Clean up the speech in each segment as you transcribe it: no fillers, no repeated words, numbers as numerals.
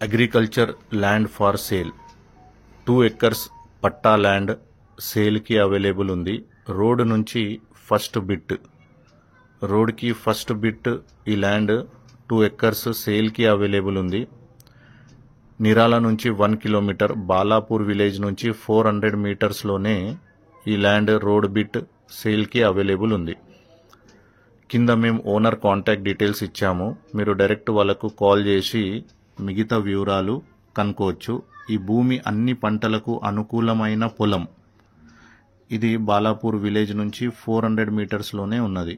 Agriculture land far sale 2 acres పట్టా land సేల్కి available ఉంది. Road నుంచి రోడ్కి ఫస్ట్ బిట్ ఈ ల్యాండ్ 2 acres సేల్కి అవైలబుల్ ఉంది. నిరాల నుంచి 1 kilometer, బాలాపూర్ విలేజ్ నుంచి 400 మీటర్స్లోనే ఈ ల్యాండ్ రోడ్ బిట్ సేల్కి అవైలబుల్ ఉంది. కింద మేము ఓనర్ కాంటాక్ట్ డీటెయిల్స్ ఇచ్చాము. మీరు డైరెక్ట్ వాళ్ళకు కాల్ చేసి మిగతా వివరాలు కనుక్కోవచ్చు. ఈ భూమి అన్ని పంటలకు అనుకూలమైన పొలం. ఇది బాలాపూర్ విలేజ్ నుంచి 400 మీటర్స్లోనే ఉన్నది.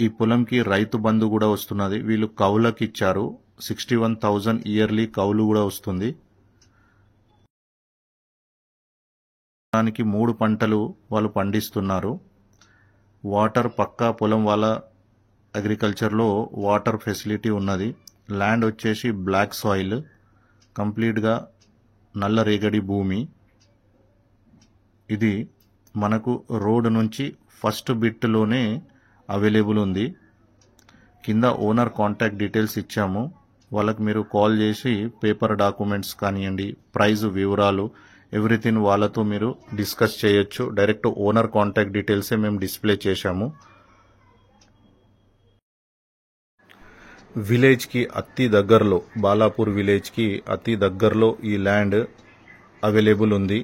ఈ పొలంకి రైతు బంధు కూడా వస్తున్నది. వీళ్ళు కౌలుకి ఇచ్చారు. 61,000 ఇయర్లీ కౌలు కూడా వస్తుంది. దానికి 3 పంటలు వాళ్ళు పండిస్తున్నారు. వాటర్ పక్కా పొలం వాళ్ళ అగ్రికల్చర్లో వాటర్ ఫెసిలిటీ ఉన్నది. ల్యాండ్ వచ్చేసి బ్లాక్ సాయిల్, కంప్లీట్గా నల్ల రేగడి భూమి. ఇది మనకు రోడ్ నుంచి ఫస్ట్ బిట్లోనే అవైలబుల్ ఉంది. కింద ఓనర్ కాంటాక్ట్ డీటెయిల్స్ ఇచ్చాము. వాళ్ళకి మీరు కాల్ చేసి పేపర్ డాక్యుమెంట్స్ కానివ్వండి, ప్రైజ్ వివరాలు ఎవ్రీథింగ్ వాళ్ళతో మీరు డిస్కస్ చేయొచ్చు. డైరెక్ట్ ఓనర్ కాంటాక్ట్ డీటెయిల్సే మేము డిస్ప్లే చేశాము. విలేజ్కి అతి దగ్గరలో, బాలాపూర్ విలేజ్కి అతి దగ్గరలో ఈ ల్యాండ్ అవైలబుల్ ఉంది.